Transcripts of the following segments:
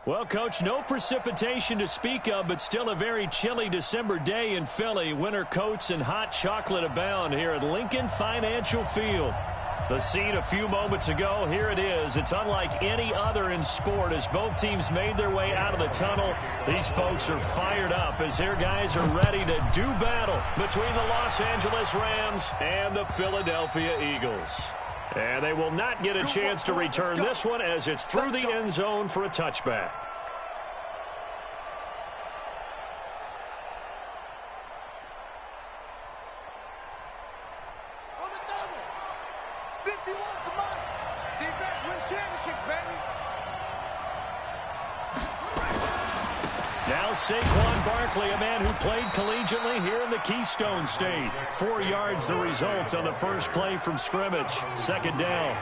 Well, Coach, no precipitation to speak of, but still a very chilly December day in Philly. Winter coats and hot chocolate abound here at Lincoln Financial Field. The scene a few moments ago, here it is. It's unlike any other in sport as both teams made their way out of the tunnel. These folks are fired up as their guys are ready to do battle between the Los Angeles Rams and the Philadelphia Eagles. And they will not get a chance to return this one as it's through the end zone for a touchback. Now Saquon Barkley, a man who played collegiately here in the Keystone State. 4 yards the result on the first play from scrimmage. Second down.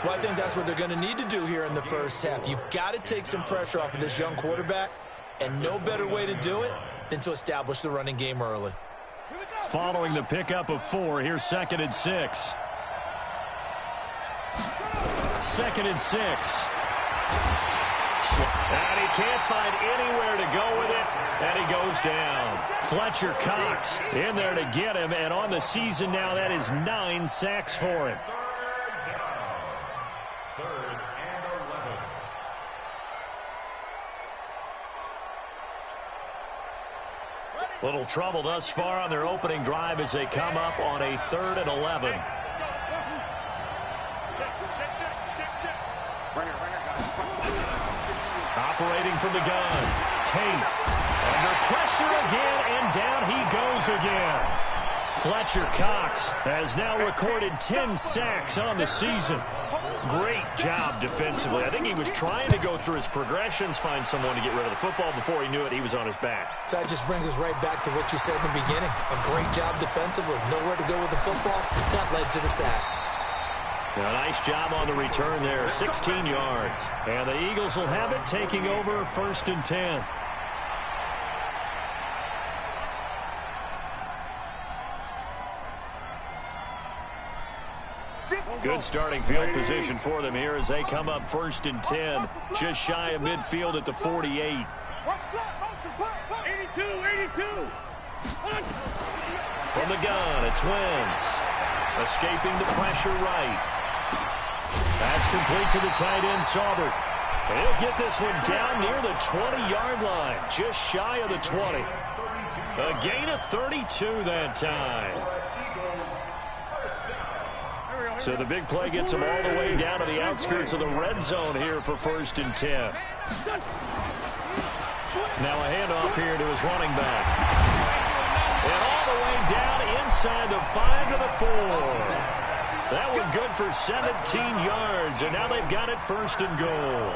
Well, I think that's what they're going to need to do here in the first half. You've got to take some pressure off of this young quarterback, and no better way to do it than to establish the running game early. Following the pickup of 4, here's 2nd and 6. 2nd and 6. And he can't find anywhere to go with it, and he goes down. Fletcher Cox in there to get him, and on the season now, that is 9 sacks for him. Little trouble thus far on their opening drive as they come up on a 3rd and 11. Operating from the gun. Tate. Under pressure again, and down he goes again. Fletcher Cox has now recorded 10 sacks on the season. Great job defensively. I think he was trying to go through his progressions, find someone to get rid of the football. Before he knew it, he was on his back. So that just brings us right back to what you said in the beginning. A great job defensively. Nowhere to go with the football. That led to the sack. A nice job on the return there, 16 yards. And the Eagles will have it, taking over 1st and 10. Good starting field position for them here as they come up 1st and 10. Just shy of midfield at the 48. 82, 82. From the gun, it's Wentz. Escaping the pressure right. That's complete to the tight end, Saubert. And he'll get this one down near the 20-yard line, just shy of the 20. A gain of 32 that time. So the big play gets them all the way down to the outskirts of the red zone here for 1st and 10. Now a handoff here to his running back. And all the way down inside the 5 to the 4. That one good for 17 yards, and now they've got it 1st and goal.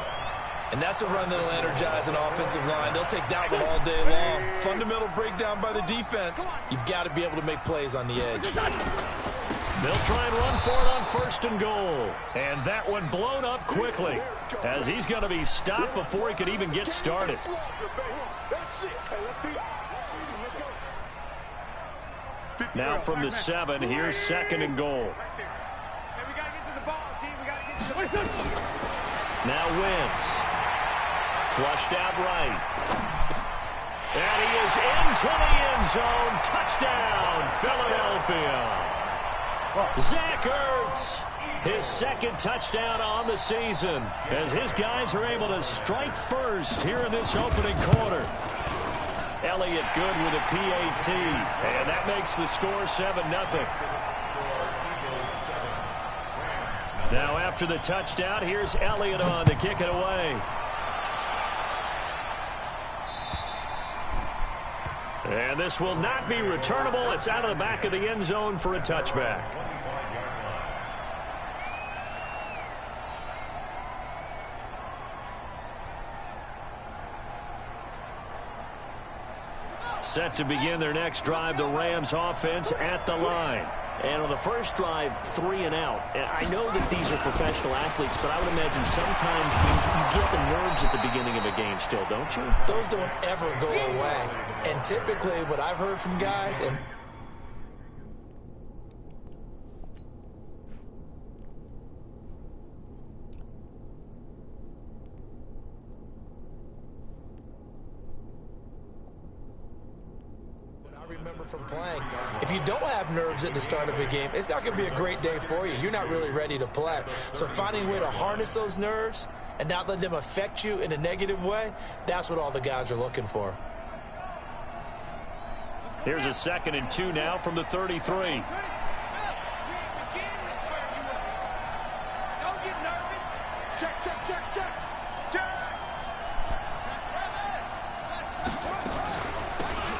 And that's a run that'll energize an offensive line. They'll take that one all day long. Fundamental breakdown by the defense. You've got to be able to make plays on the edge. They'll try and run for it on 1st and goal. And that one blown up quickly as he's going to be stopped before he could even get started. Now from the 7, here's 2nd and goal. Now Wentz. Flushed out right. And he is into the end zone. Touchdown, Philadelphia. Zach Ertz, his 2nd touchdown on the season as his guys are able to strike first here in this opening quarter. Elliott good with a PAT, and that makes the score 7-0. Now after the touchdown, here's Elliott on to kick it away. And this will not be returnable. It's out of the back of the end zone for a touchback. Set to begin their next drive, the Rams offense at the line. And on the first drive, 3 and out. And I know that these are professional athletes, but I would imagine sometimes you get the nerves at the beginning of a game still, don't you? Those don't ever go away. And typically what I've heard from guys, and remember from playing. If you don't have nerves at the start of a game, it's not going to be a great day for you. You're not really ready to play. So finding a way to harness those nerves and not let them affect you in a negative way, that's what all the guys are looking for. Here's a 2nd and 2 now from the 33.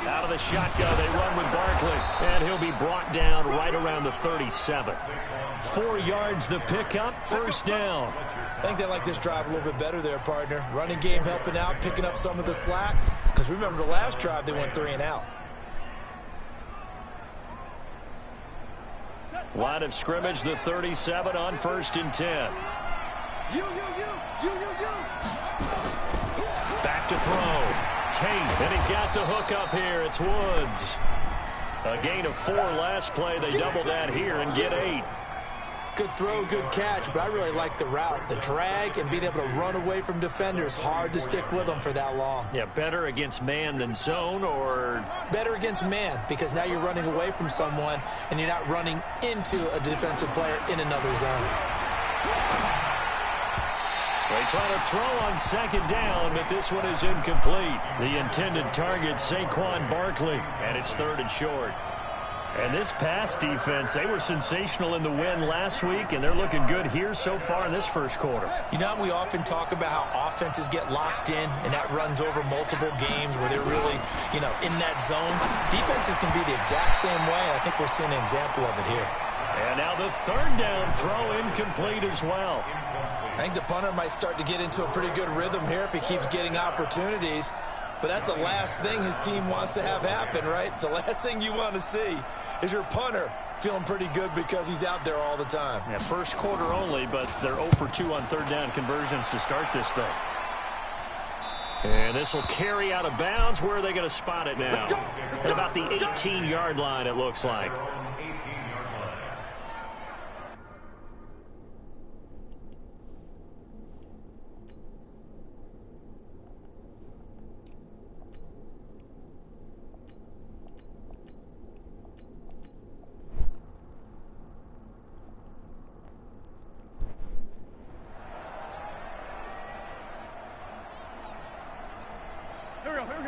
Out of the shotgun, they run with Barkley, and he'll be brought down right around the 37. 4 yards the pickup, 1st down. I think they like this drive a little bit better there, partner. Running game helping out, picking up some of the slack. Because remember the last drive, they went 3 and out. Line of scrimmage, the 37 on 1st and 10. Back to throw. Tate, and he's got the hook up here. It's Woods. A gain of 4 last play. They double that here and get 8. Good throw, good catch, but I really like the route. The drag and being able to run away from defenders, hard to stick with them for that long. Yeah, better against man than zone, or? Better against man, because now you're running away from someone and you're not running into a defensive player in another zone. They try to throw on 2nd down, but this one is incomplete. The intended target, Saquon Barkley, and it's 3rd and short. And this pass defense, they were sensational in the win last week, and they're looking good here so far in this 1st quarter. You know, we often talk about how offenses get locked in, and that runs over multiple games where they're really, in that zone. Defenses can be the exact same way. I think we're seeing an example of it here. And now the 3rd down throw incomplete as well. I think the punter might start to get into a pretty good rhythm here if he keeps getting opportunities. But that's the last thing his team wants to have happen, right? The last thing you want to see is your punter feeling pretty good because he's out there all the time. Yeah, 1st quarter only, but they're 0 for 2 on 3rd down conversions to start this thing. And this will carry out of bounds. Where are they going to spot it now? At about the 18-yard line, it looks like.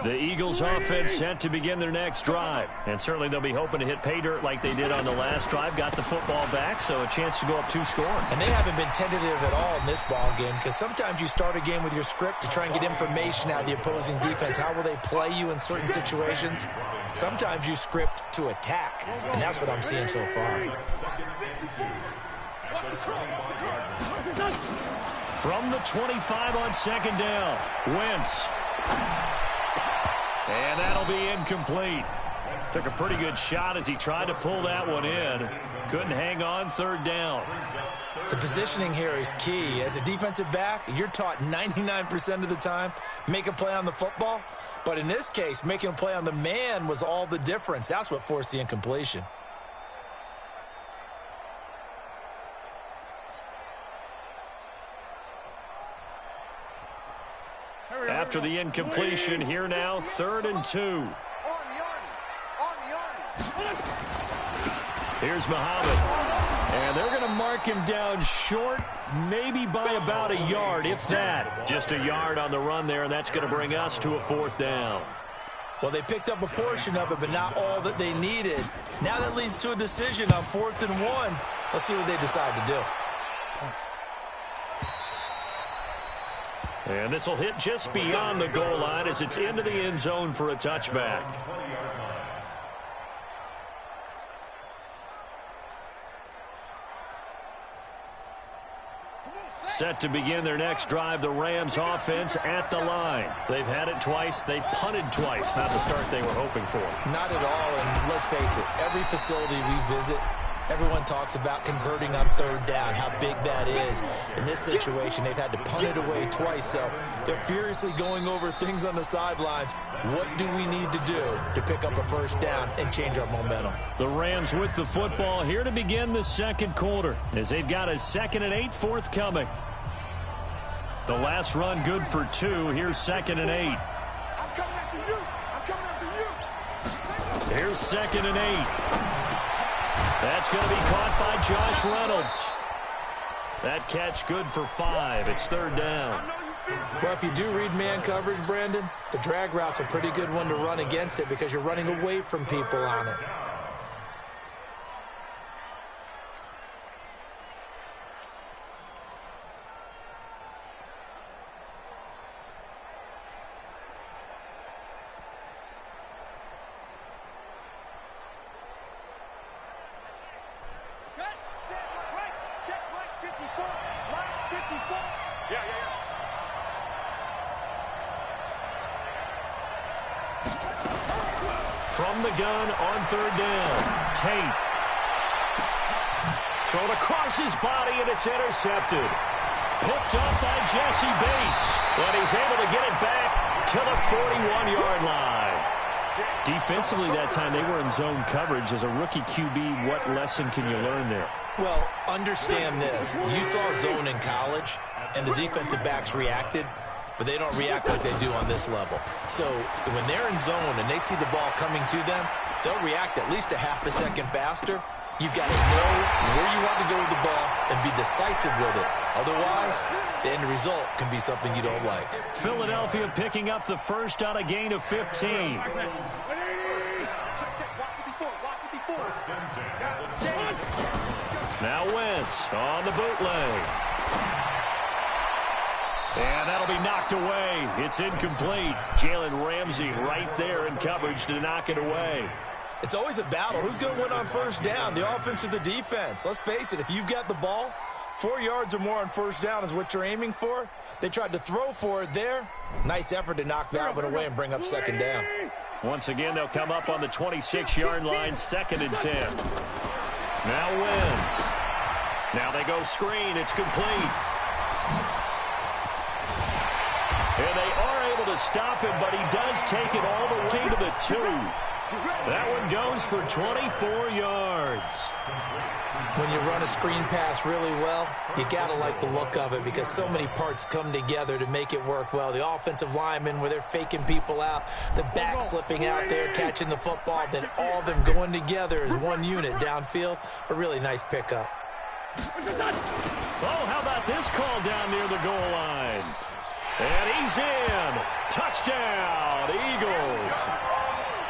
The Eagles offense set to begin their next drive. And certainly they'll be hoping to hit pay dirt like they did on the last drive. Got the football back, so a chance to go up 2 scores. And they haven't been tentative at all in this ball game, because sometimes you start a game with your script to try and get information out of the opposing defense. How will they play you in certain situations? Sometimes you script to attack, and that's what I'm seeing so far. From the 25 on 2nd down, Wentz. And that'll be incomplete. Took a pretty good shot as he tried to pull that one in. Couldn't hang on, 3rd down. The positioning here is key. As a defensive back, you're taught 99% of the time, make a play on the football. But in this case, making a play on the man was all the difference. That's what forced the incompletion. After the incompletion, here now, 3rd and 2. Here's Muhammad. And they're going to mark him down short, maybe by about a yard, if that. Just a yard on the run there, and that's going to bring us to a 4th down. Well, they picked up a portion of it, but not all that they needed. Now that leads to a decision on 4th and 1. Let's see what they decide to do. And this will hit just beyond the goal line as it's into the end zone for a touchback. Set to begin their next drive, the Rams offense at the line. They've had it twice. They've punted twice. Not the start they were hoping for. Not at all, and let's face it, every facility we visit, everyone talks about converting on 3rd down, how big that is. In this situation, they've had to punt it away twice, so they're furiously going over things on the sidelines. What do we need to do to pick up a 1st down and change our momentum? The Rams with the football here to begin the 2nd quarter as they've got a 2nd and 8 forthcoming. The last run good for 2. Here's 2nd and 8. Here's 2nd and 8. That's going to be caught by Josh Reynolds. That catch good for 5. It's 3rd down. Well, if you do read man coverage, Brandon, the drag route's a pretty good one to run against it because you're running away from people on it. From the gun on 3rd down. Tate. Thrown across his body, and it's intercepted. Picked up by Jesse Bates. But he's able to get it back to the 41-yard line. Defensively that time, they were in zone coverage. As a rookie QB, what lesson can you learn there? Well, understand this. You saw zone in college, and the defensive backs reacted, but they don't react like they do on this level. So when they're in zone and they see the ball coming to them, they'll react at least a half a second faster. You've got to know where you want to go with the ball and be decisive with it. Otherwise, the end result can be something you don't like. Philadelphia picking up the first on a gain of 15. Now Wentz on the bootleg. And that'll be knocked away. It's incomplete. Jalen Ramsey right there in coverage to knock it away. It's always a battle. Who's going to win on 1st down, the offense or the defense? Let's face it, if you've got the ball, 4 yards or more on 1st down is what you're aiming for. They tried to throw for it there. Nice effort to knock that one away and bring up 2nd down. Once again, they'll come up on the 26-yard line, 2nd and 10. Now Wentz. Now they go screen. It's complete. And they are able to stop him, but he does take it all the way to the 2. That one goes for 24 yards. When you run a screen pass really well, you got to like the look of it because so many parts come together to make it work well. The offensive linemen where they're faking people out, the back slipping out there, catching the football, then all of them going together as one unit downfield. A really nice pickup. Oh, how about this call down near the goal line? And he's in. Touchdown, Eagles.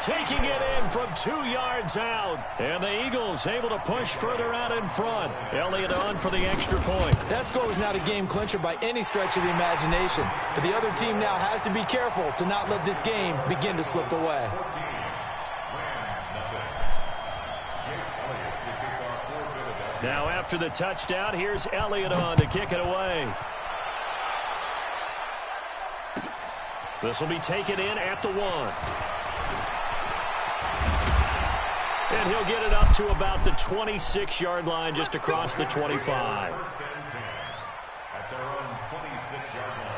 Taking it in from 2 yards out. And the Eagles able to push further out in front. Elliott on for the extra point. That score was not a game clincher by any stretch of the imagination. But the other team now has to be careful to not let this game begin to slip away. Now after the touchdown, here's Elliott on to kick it away. This will be taken in at the 1. And he'll get it up to about the 26-yard line, just across the 25. At their own 26-yard line.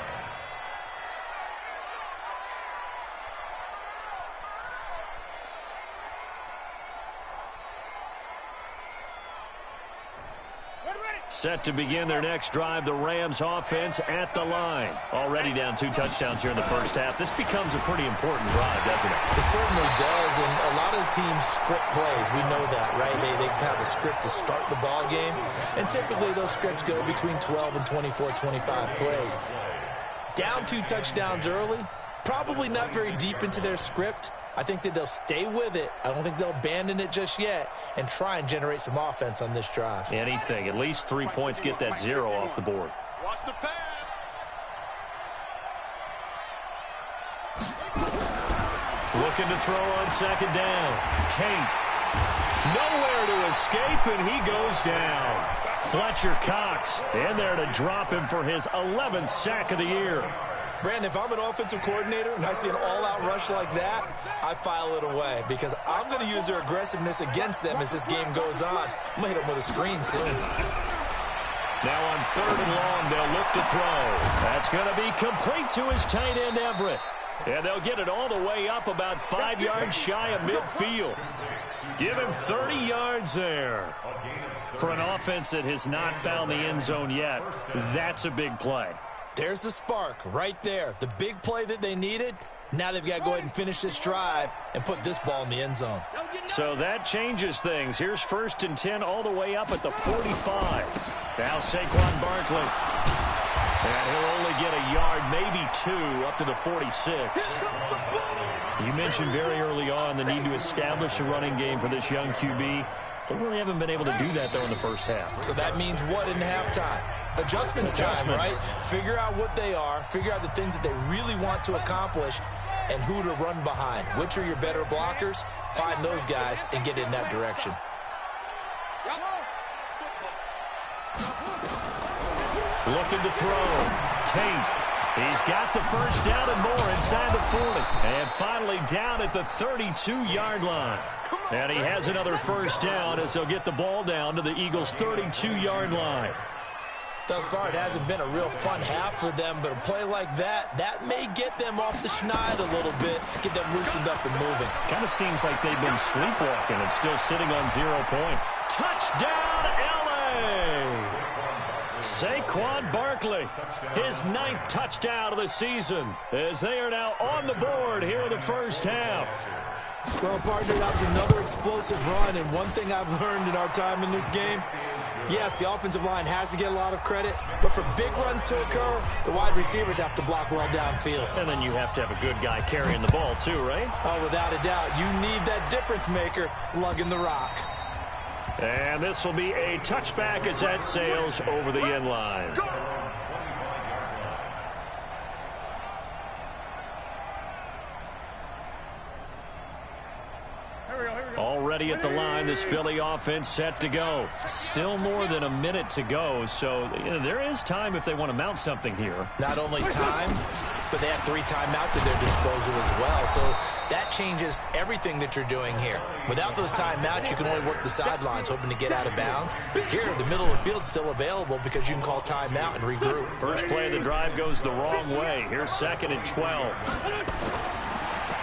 Set to begin their next drive, the Rams offense at the line. Already down 2 touchdowns here in the first half. This becomes a pretty important drive, doesn't it? It certainly does, and a lot of teams script plays. We know that, right? They have a script to start the ball game, and typically those scripts go between 12 and 24, 25 plays. Down 2 touchdowns early, probably not very deep into their script. I think that they'll stay with it. I don't think they'll abandon it just yet and try and generate some offense on this drive. Anything. At least 3 points, get that 0 off the board. Watch the pass. Looking to throw on 2nd down. Tate. Nowhere to escape, and he goes down. Fletcher Cox in there to drop him for his 11th sack of the year. Brandon, if I'm an offensive coordinator and I see an all-out rush like that, I file it away because I'm going to use their aggressiveness against them as this game goes on. I'm going to hit them with a screen soon. Now on 3rd and long, they'll look to throw. That's going to be complete to his tight end, Everett. And they'll get it all the way up about 5 yards shy of midfield. Give him 30 yards there. For an offense that has not found the end zone yet, that's a big play. There's the spark right there. The big play that they needed, Now they've got to go ahead and finish this drive and put this ball in the end zone. So that changes things. Here's 1st and 10 all the way up at the 45. Now Saquon Barkley. And he'll only get a yard, maybe 2, up to the 46. You mentioned very early on the need to establish a running game for this young QB. They really haven't been able to do that, though, in the first half. So that means what in halftime? Adjustments time, right? Figure out what they are, figure out the things that they really want to accomplish, and who to run behind. Which are your better blockers? Find those guys and get in that direction. Looking to throw. Tate. He's got the first down and more inside the 40. And finally down at the 32-yard line. And he has another first down as he'll get the ball down to the Eagles' 32-yard line. Thus far, it hasn't been a real fun half for them, but a play like that may get them off the schneid a little bit, get them loosened up and moving. Kind of seems like they've been sleepwalking and still sitting on 0 points. Touchdown, L.A.! Saquon Barkley, his 9th touchdown of the season, as they are now on the board here in the first half. Well, partner, that was another explosive run, and one thing I've learned in our time in this game, yes, the offensive line has to get a lot of credit, but for big runs to occur, the wide receivers have to block well downfield. And then you have to have a good guy carrying the ball too, right? Oh, without a doubt. You need that difference maker lugging the rock. And this will be a touchback as that sails over the end line. Already at the line, this Philly offense set to go. Still more than a minute to go, so there is time if they want to mount something here. Not only time, but they have 3 timeouts at their disposal as well, so that changes everything that you're doing here. Without those timeouts, you can only work the sidelines, hoping to get out of bounds. Here, the middle of the field's still available because you can call timeout and regroup. First play of the drive goes the wrong way. Here's 2nd and 12.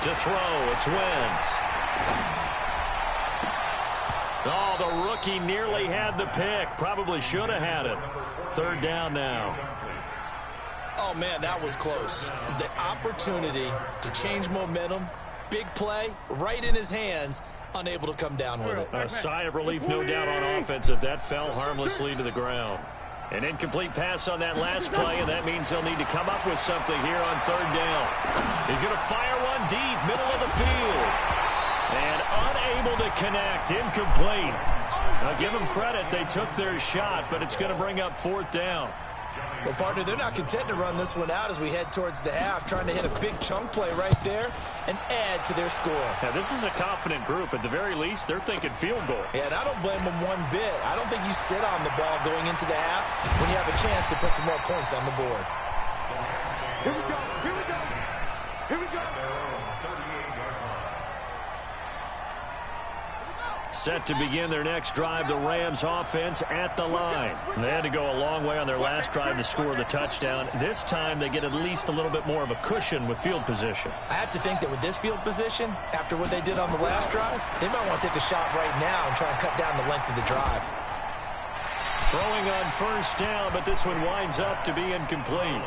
To throw, it's Wentz. Oh, the rookie nearly had the pick. Probably should have had it. 3rd down now. Oh, man, that was close. The opportunity to change momentum, big play, right in his hands, unable to come down with it. A sigh of relief, no doubt, on offense that fell harmlessly to the ground. An incomplete pass on that last play, and that means he'll need to come up with something here on 3rd down. He's going to fire one deep, middle of the field. And unable to connect, incomplete. Now, give them credit, they took their shot, but it's going to bring up 4th down. Well, partner, they're not content to run this one out as we head towards the half, trying to hit a big chunk play right there and add to their score. Now, this is a confident group. At the very least, they're thinking field goal. Yeah, and I don't blame them one bit. I don't think you sit on the ball going into the half when you have a chance to put some more points on the board. Here we go. Here we go. Here we go. Set to begin their next drive, the Rams offense at the line. They had to go a long way on their last drive to score the touchdown. This time they get at least a little bit more of a cushion with field position. I have to think that with this field position, after what they did on the last drive, they might want to take a shot right now and try and cut down the length of the drive. Throwing on 1st down, but this one winds up to be incomplete.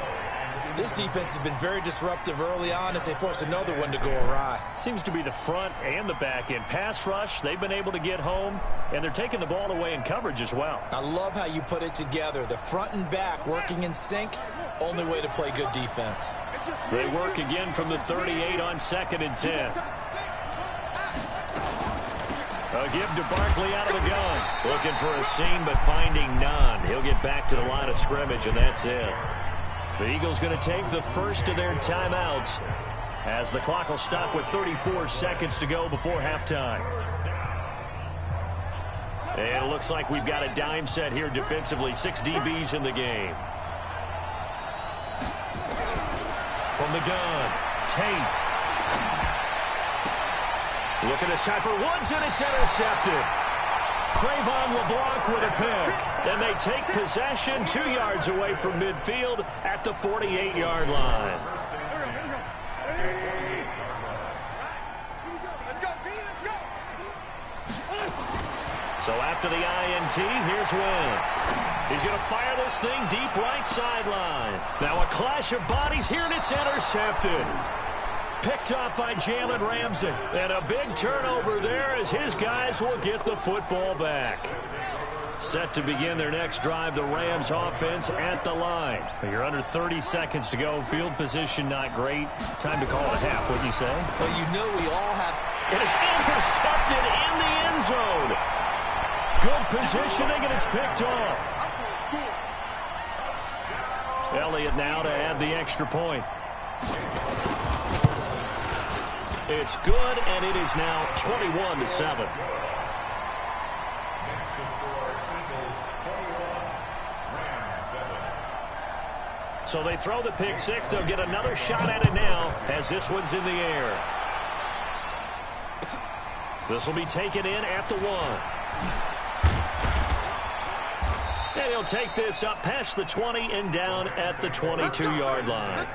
This defense has been very disruptive early on as they force another one to go awry. Seems to be the front and the back end. Pass rush, they've been able to get home, and they're taking the ball away in coverage as well. I love how you put it together. The front and back working in sync, only way to play good defense. They work again from the 38 on 2nd and 10. A give to Barkley out of the gun. Looking for a seam, but finding none. He'll get back to the line of scrimmage, and that's it. The Eagles going to take the first of their timeouts as the clock will stop with 34 seconds to go before halftime. And it looks like we've got a dime set here defensively. 6 DBs in the game. From the gun, Tate. Looking this time for Woods, and it's intercepted. Cravon LeBlanc with a pick. And they take possession 2 yards away from midfield at the 48-yard line. So after the INT, here's Wentz. He's going to fire this thing deep right sideline. Now a clash of bodies here, and it's intercepted. picked off by Jalen Ramsey. And a big turnover there as his guys will get the football back. Set to begin their next drive, the Rams offense at the line. You're under 30 seconds to go. Field position not great. Time to call it a half, wouldn't you say? Well, you know we all have... And it's intercepted in the end zone. Good positioning, and it's picked off. Elliott now to add the extra point. It's good, and it is now 21-7. So they throw the pick six. They'll get another shot at it now as this one's in the air. This will be taken in at the 1. And he'll take this up past the 20 and down at the 22-yard line.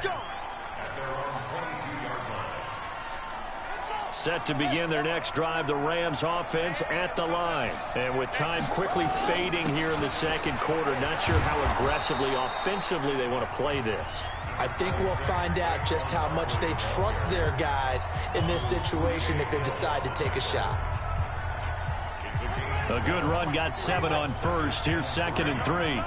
Set to begin their next drive, the Rams offense at the line. And with time quickly fading here in the second quarter, not sure how aggressively, offensively they want to play this. I think we'll find out just how much they trust their guys in this situation if they decide to take a shot. A good run, got 7 on first. Here's 2nd and 3.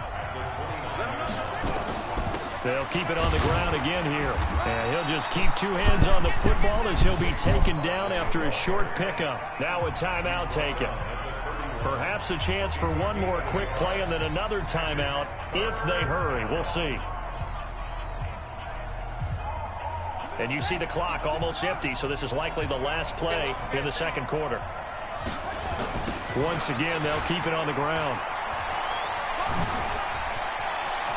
They'll keep it on the ground again here. And he'll just keep 2 hands on the football as he'll be taken down after a short pickup. Now a timeout taken. Perhaps a chance for one more quick play and then another timeout if they hurry. We'll see. And you see the clock almost empty, so this is likely the last play in the second quarter. Once again, they'll keep it on the ground.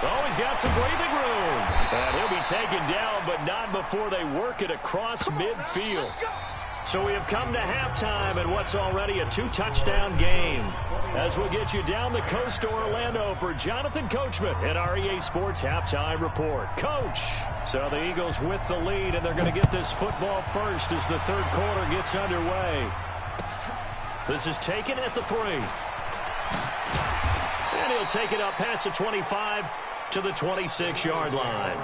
Oh, he's got some breathing room. And he'll be taken down, but not before they work it across midfield. So we have come to halftime in what's already a 2-touchdown game. As we'll get you down the coast to Orlando for Jonathan Coachman in our EA Sports Halftime Report. Coach! So the Eagles with the lead, and they're going to get this football first as the third quarter gets underway. This is taken at the 3. And he'll take it up past the 25 to the 26-yard line.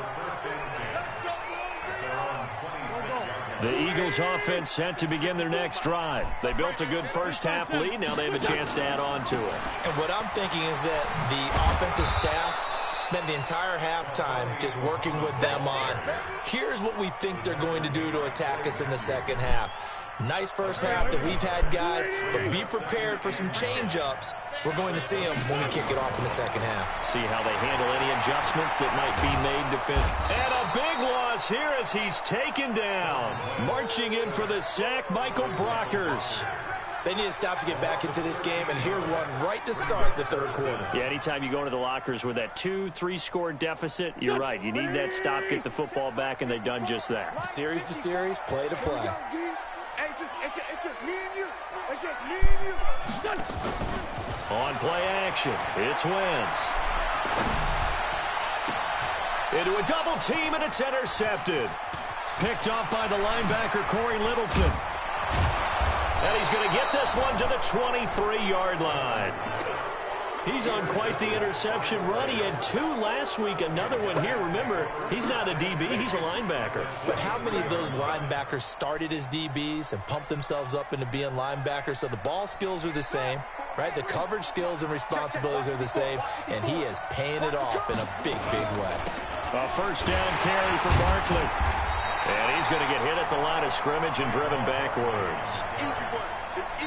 The Eagles offense set to begin their next drive. They built a good first-half lead. Now they have a chance to add on to it. And what I'm thinking is that the offensive staff spent the entire halftime just working with them on, here's what we think they're going to do to attack us in the second half. Nice first half that we've had, guys, but be prepared for some change-ups. We're going to see them when we kick it off in the second half. See how they handle any adjustments that might be made to fit. And a big loss here as he's taken down. Marching in for the sack, Michael Brockers. They need to stop to get back into this game, and here's one right to start the third quarter. Yeah, anytime you go into the lockers with that 2-3 score deficit, you're right. You need that stop, get the football back, and they've done just that. Series to series, play to play. It's just me and you. It's just me and you. On play action, it's Wentz. Into a double team, and it's intercepted. Picked off by the linebacker, Corey Littleton. And he's going to get this one to the 23-yard line. He's on quite the interception run. He had 2 last week, another one here. Remember, he's not a DB, he's a linebacker. But how many of those linebackers started as DBs and pumped themselves up into being linebackers? So the ball skills are the same, right? The coverage skills and responsibilities are the same, and he is paying it off in a big, big way. A first down carry for Barkley. And he's going to get hit at the line of scrimmage and driven backwards.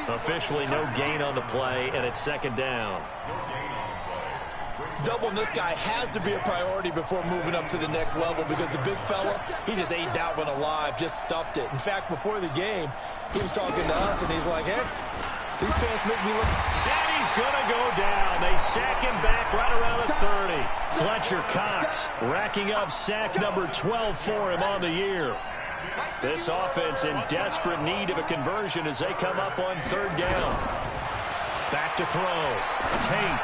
Officially no gain on the play, and it's second down. Doubling this guy has to be a priority before moving up to the next level because the big fella, he just ate that one alive, just stuffed it. In fact, before the game, he was talking to us, and he's like, hey, these pants make me look... And he's going to go down. They sack him back right around the 30. Fletcher Cox racking up sack number 12 for him on the year. This offense in desperate need of a conversion as they come up on third down. Back to throw. Tate.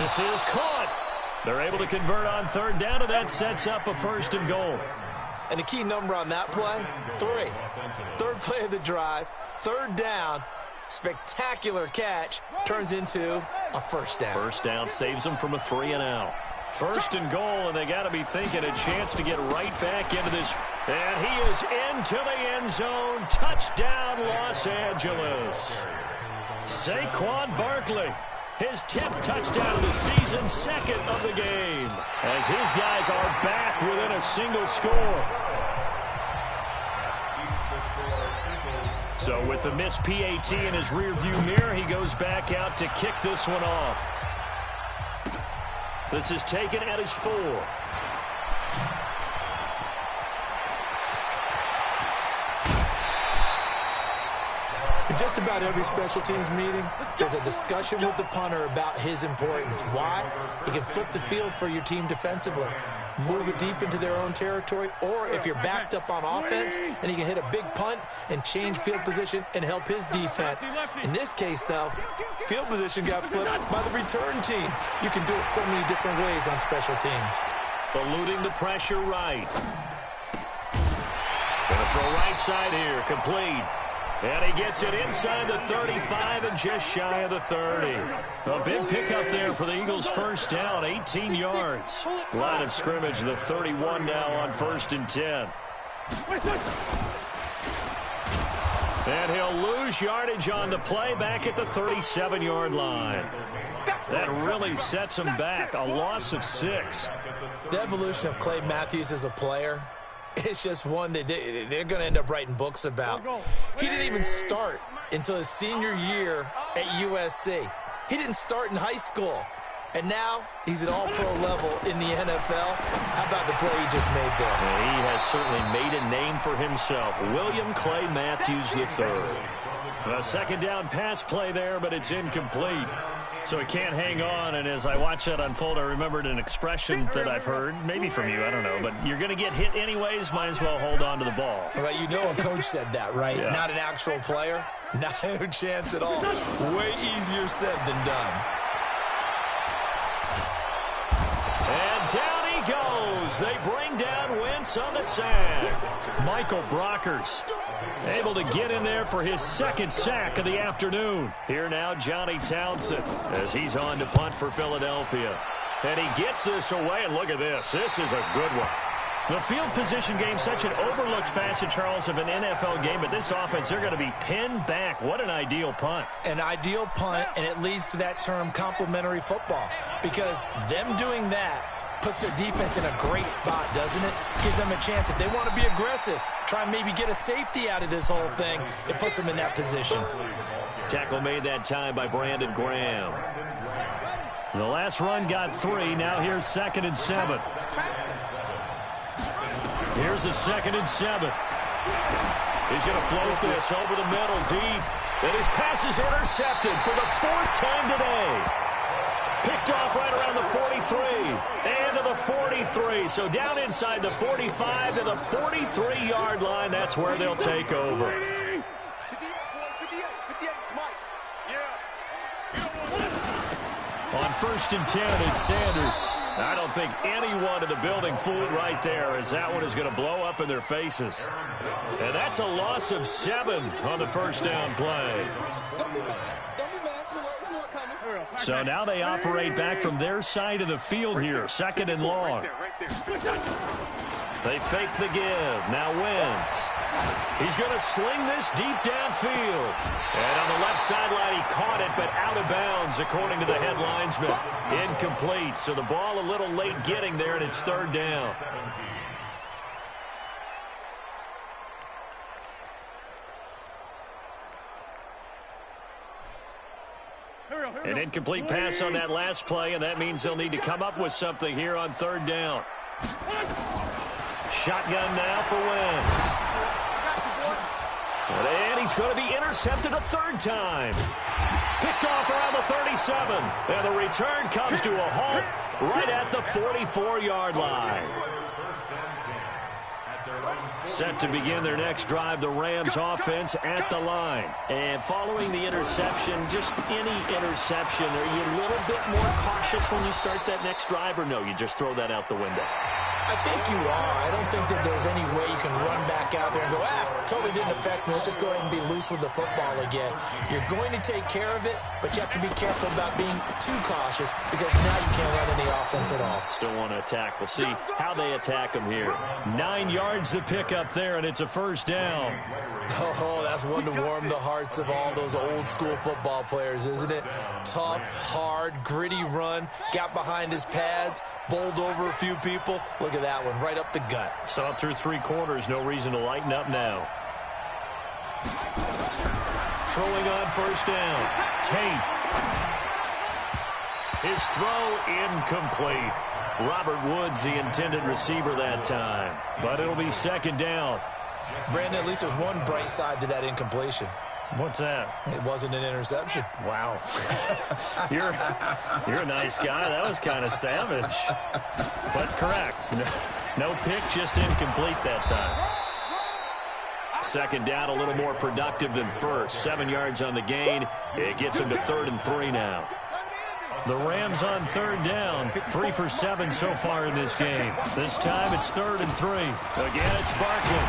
This is caught. They're able to convert on third down, and that sets up a 1st and goal. And the key number on that play, 3. Third play of the drive, third down, spectacular catch, turns into a first down. First down saves them from a 3 and out. First and goal, and they got to be thinking a chance to get right back into this. And he is into the end zone. Touchdown, Los Angeles. Saquon Barkley, his 10th touchdown of the season, second of the game, as his guys are back within a single score. So with the missed PAT in his rearview mirror, he goes back out to kick this one off. This is taken at his 4. In just about every special teams meeting, there's a discussion with the punter about his importance. Why? He can flip the field for your team defensively, move it deep into their own territory, or if you're backed up on offense, then he can hit a big punt and change field position and help his defense. In this case, though, field position got flipped by the return team. You can do it so many different ways on special teams. Eluding the pressure right. Gonna throw right side here, complete. And he gets it inside the 35 and just shy of the 30. A big pickup there for the Eagles' first down, 18 yards. Line of scrimmage, the 31 now on 1st and 10. And he'll lose yardage on the play back at the 37-yard line. That really sets him back, a loss of 6. The evolution of Clay Matthews as a player, it's just one that they're going to end up writing books about. He didn't even start until his senior year at USC. He didn't start in high school. And now he's at all-pro level in the NFL. How about the play he just made there? He has certainly made a name for himself. William Clay Matthews III. A second down pass play there, but it's incomplete. So he can't hang on, and as I watch that unfold, I remembered an expression that I've heard, maybe from you, I don't know, but you're going to get hit anyways, might as well hold on to the ball. Well, you know a coach said that, right? Yeah. Not an actual player? No chance at all. Way easier said than done. And down he goes. They bring down Wentz on the sack. Michael Brockers able to get in there for his second sack of the afternoon. Here now, Johnny Townsend, as he's on to punt for Philadelphia. And he gets this away, and look at this. This is a good one. The field position game, such an overlooked facet, Charles, of an NFL game, but this offense, they're going to be pinned back. What an ideal punt. An ideal punt, and it leads to that term complementary football, because them doing that puts their defense in a great spot, doesn't it? Gives them a chance. If they want to be aggressive, try and maybe get a safety out of this whole thing, it puts them in that position. Tackle made that time by Brandon Graham. The last run got 3. Now here's 2nd and 7. Here's a 2nd and 7. He's going to float this over the middle deep. And his pass is intercepted for the 4th time today. Picked off right around the 43 and to the 43. So down inside the 45 to the 43-yard line. That's where they'll take over. On 1st and 10, it's Sanders. I don't think anyone in the building fooled right there, as that one is going to blow up in their faces. And that's a loss of 7 on the first down play. So now they operate back from their side of the field here, 2nd and long. They fake the give. Now Wentz. He's going to sling this deep downfield. And on the left sideline, he caught it, but out of bounds, according to the head linesman. Incomplete. So the ball a little late getting there, and it's 3rd down. An incomplete pass on that last play, and that means they'll need to come up with something here on 3rd down. Shotgun now for Wentz. And he's going to be intercepted a 3rd time. Picked off around the 37. And the return comes to a halt right at the 44-yard line. Set to begin their next drive, the Rams offense at the line. And following the interception, just any interception, are you a little bit more cautious when you start that next drive, or no, you just throw that out the window? I think you are. I don't think that there's any way you can run back out there and go, totally didn't affect me. Let's just go ahead and be loose with the football again. You're going to take care of it, but you have to be careful about being too cautious because now you can't run any offense at all. Still want to attack. We'll see how they attack them here. 9 yards to pick up there, and it's a first down. Oh, that's one to warm the hearts of all those old-school football players, isn't it? Tough, hard, gritty run, got behind his pads, bowled over a few people. Look at that one, right up the gut. Saw it through 3 quarters, no reason to lighten up now. Throwing on first down. Tate. His throw incomplete. Robert Woods, the intended receiver that time. But it'll be second down. Brandon, at least there's one bright side to that incompletion. What's that? It wasn't an interception. Wow. You're a nice guy. That was kind of savage. But correct. No pick, just incomplete that time. Second down, a little more productive than first. 7 yards on the gain. It gets him to 3rd and 3 now. The Rams on 3rd down. 3 for 7 so far in this game. This time it's 3rd and 3. Again, it's Barkley.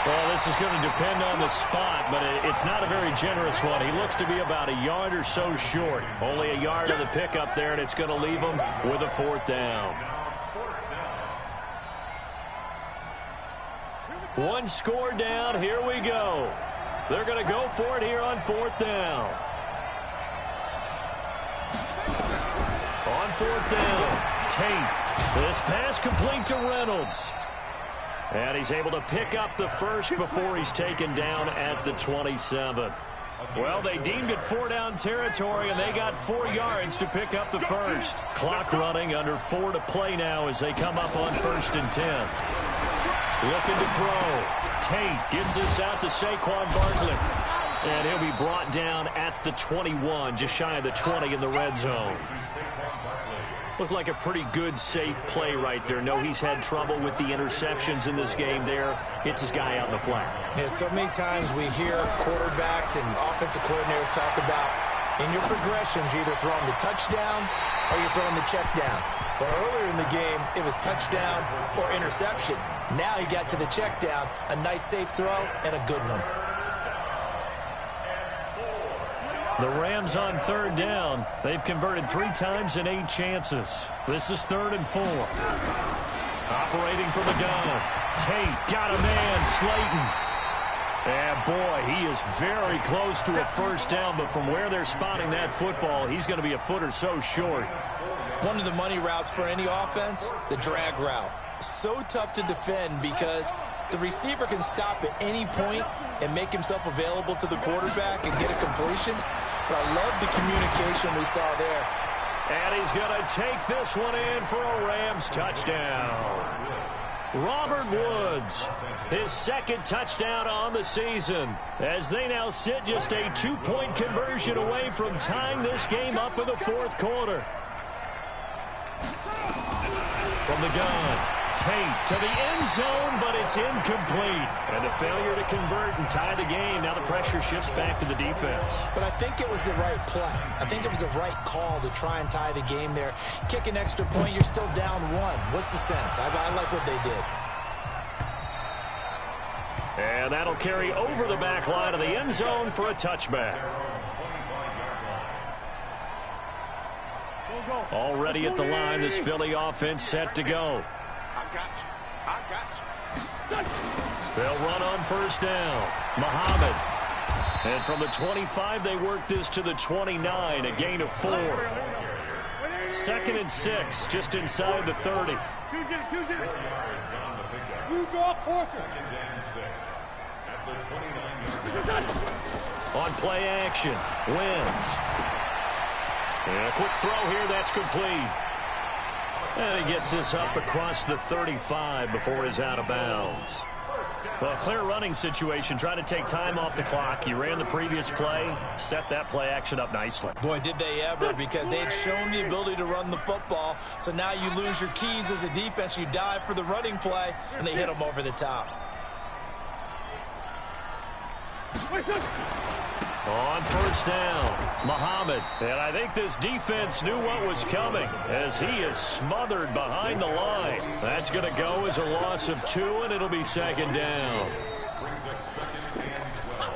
Well, this is going to depend on the spot, but it's not a very generous one. He looks to be about a yard or so short. Only a yard of the pickup there, and it's going to leave him with a 4th down. One score down. Here we go. They're going to go for it here on 4th down. On 4th down, Tate. This pass complete to Reynolds. And he's able to pick up the first before he's taken down at the 27. Well, they deemed it 4 down territory, and they got 4 yards to pick up the first. Clock running, under 4 to play now as they come up on 1st and 10. Looking to throw. Tate gets this out to Saquon Barkley. And he'll be brought down at the 21, just shy of the 20 in the red zone. Looked like a pretty good, safe play right there. No, he's had trouble with the interceptions in this game there. Hits his guy out in the flat. Yeah, so many times we hear quarterbacks and offensive coordinators talk about in your progressions, you're either throwing the touchdown or you're throwing the check down. But earlier in the game, it was touchdown or interception. Now he got to the check down, a nice safe throw, and a good one. The Rams on 3rd down. They've converted 3 times in 8 chances. This is 3rd and 4. Operating from the gun. Tate got a man, Slayton. And boy, he is very close to a first down, but from where they're spotting that football, he's going to be a foot or so short. One of the money routes for any offense, the drag route. So tough to defend because the receiver can stop at any point and make himself available to the quarterback and get a completion. But I love the communication we saw there. And he's going to take this one in for a Rams touchdown. Robert Woods, his 2nd touchdown on the season, as they now sit just a 2-point conversion away from tying this game up in the 4th quarter. From the gun. Tate to the end zone, but it's incomplete. And a failure to convert and tie the game. Now the pressure shifts back to the defense. But I think it was the right play. I think it was the right call to try and tie the game there. Kick an extra point, you're still down 1. What's the sense? I like what they did. And that'll carry over the back line of the end zone for a touchback. Already at the line, this Philly offense set to go. I got you. They'll run on first down. Muhammad. And from the 25, they work this to the 29, a gain of 4. 2nd and 6, just inside the 30. On play action, Wentz. And a quick throw here, that's complete. And he gets this up across the 35 before he's out of bounds. Well, clear running situation, trying to take time off the clock. He ran the previous play, set that play action up nicely. Boy, did they ever, because they had shown the ability to run the football. So now you lose your keys as a defense. You dive for the running play, and they hit him over the top. On first down, Muhammad. And I think this defense knew what was coming as he is smothered behind the line. That's going to go as a loss of 2, and it'll be second down.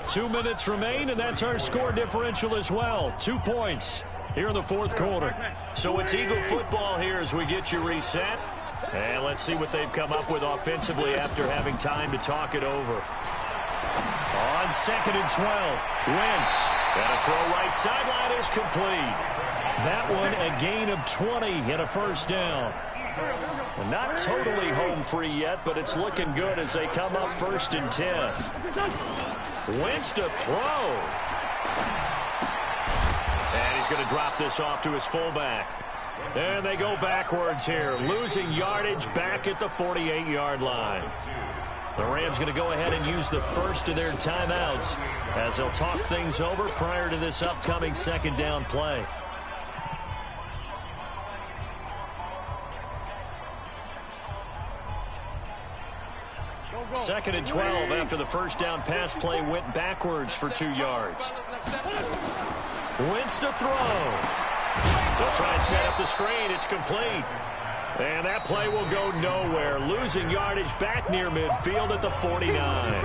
2 minutes remain, and that's our score differential as well. 2 points here in the fourth quarter. So it's Eagle football here as we get you reset. And let's see what they've come up with offensively after having time to talk it over. On 2nd and 12, Wentz. And a throw right sideline is complete. That one a gain of 20 and a first down. Well, not totally home free yet, but it's looking good as they come up 1st and 10. Wentz to throw. And he's going to drop this off to his fullback. And they go backwards here, losing yardage back at the 48-yard line. The Rams going to go ahead and use the first of their timeouts as they'll talk things over prior to this upcoming second down play. Second and 12 after the first down pass play went backwards for 2 yards. Wentz to throw. They'll try and set up the screen. It's complete. And that play will go nowhere. Losing yardage back near midfield at the 49.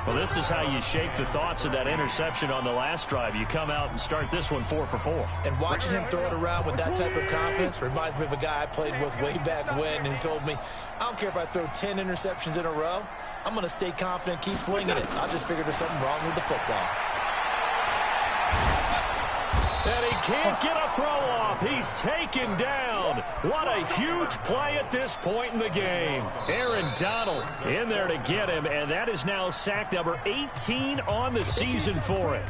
Well, this is how you shape the thoughts of that interception on the last drive. You come out and start this one 4 for 4. And watching him throw it around with that type of confidence reminds me of a guy I played with way back when who told me, I don't care if I throw 10 interceptions in a row. I'm going to stay confident, keep flinging it. I just figured there's something wrong with the football. And he can't get a throw off. He's taken down. What a huge play at this point in the game. Aaron Donald in there to get him, and that is now sack number 18 on the season for it.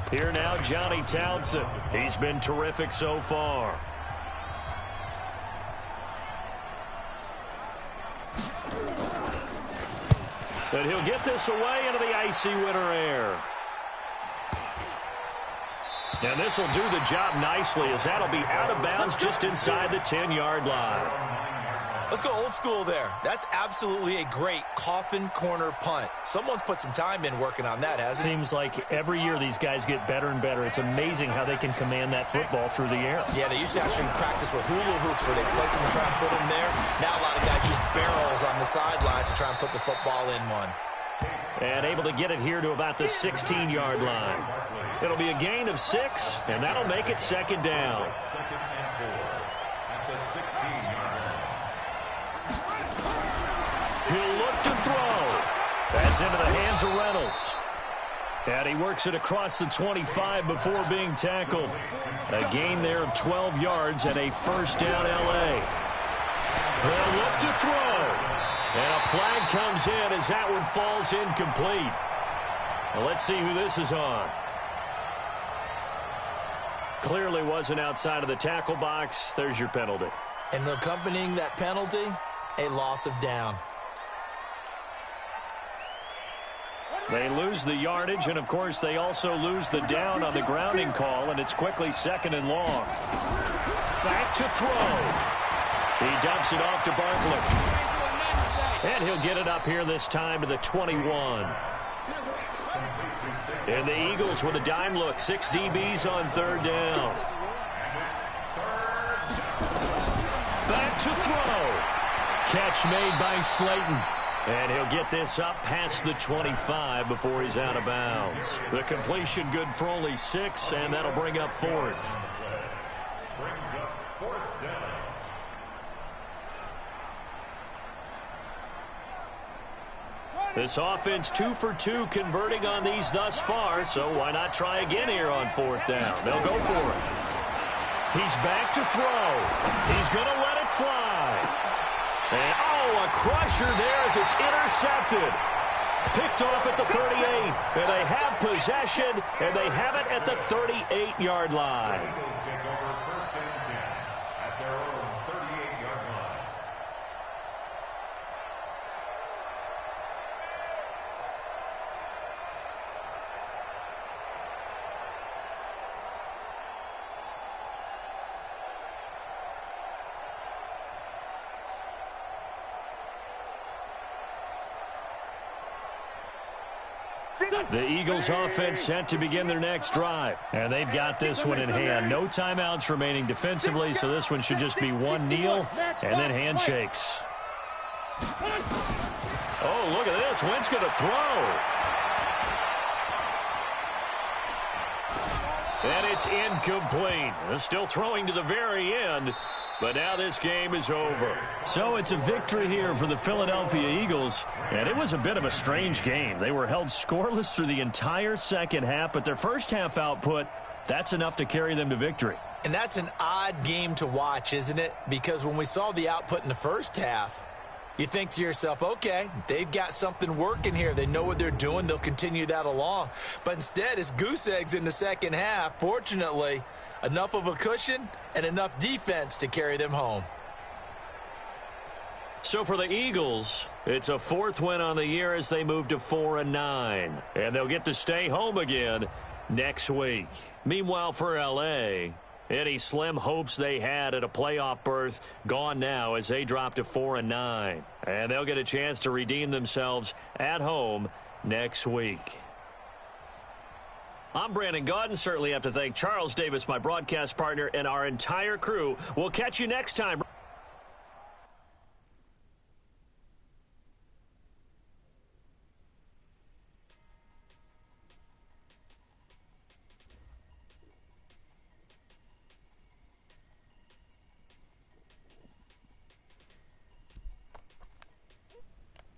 Here now, Johnny Townsend. He's been terrific so far. And he'll get this away into the icy winter air. And this will do the job nicely as that'll be out of bounds just inside the 10-yard line. Let's go old school there. That's absolutely a great coffin corner punt. Someone's put some time in working on that, hasn't it? Seems like every year these guys get better and better. It's amazing how they can command that football through the air. Yeah, they used to actually practice with hula hoops where they place them and try and put them there. Now a lot of guys use barrels on the sidelines to try and put the football in one. And able to get it here to about the 16-yard line. It'll be a gain of 6, and that'll make it second down. He'll look to throw. That's into the hands of Reynolds. And he works it across the 25 before being tackled. A gain there of 12 yards and a first down L.A. He'll look to throw. And a flag comes in as that one falls incomplete. Well, let's see who this is on. Clearly wasn't outside of the tackle box. There's your penalty. And accompanying that penalty, a loss of down. They lose the yardage, and, of course, they also lose the down on the grounding call, and it's quickly second and long. Back to throw. He dumps it off to Bartlett. And he'll get it up here this time to the 21. And the Eagles with a dime look. 6 DBs on third down. Back to throw. Catch made by Slayton. And he'll get this up past the 25 before he's out of bounds. The completion good for only 6, and that'll bring up 4th. This offense 2 for 2 converting on these thus far, so why not try again here on 4th down? They'll go for it. He's back to throw. He's going to let it fly. And, oh, a crusher there as it's intercepted. Picked off at the 38. And they have possession, and they have it at the 38-yard line. The Eagles offense set to begin their next drive. And they've got this one in hand. No timeouts remaining defensively, so this one should just be one kneel and then handshakes. Oh, look at this. Wentz going to throw. And it's incomplete. Still throwing to the very end. But now this game is over. So it's a victory here for the Philadelphia Eagles. And it was a bit of a strange game. They were held scoreless through the entire second half, but their first half output, that's enough to carry them to victory. And that's an odd game to watch, isn't it? Because when we saw the output in the first half, you think to yourself, okay, they've got something working here. They know what they're doing. They'll continue that along. But instead, it's goose eggs in the second half. Fortunately, enough of a cushion and enough defense to carry them home. So for the Eagles, it's a fourth win on the year as they move to 4-9. And they'll get to stay home again next week. Meanwhile, for L.A., any slim hopes they had at a playoff berth gone now as they drop to 4-9. And they'll get a chance to redeem themselves at home next week. I'm Brandon Gaudin. Certainly have to thank Charles Davis, my broadcast partner, and our entire crew. We'll catch you next time.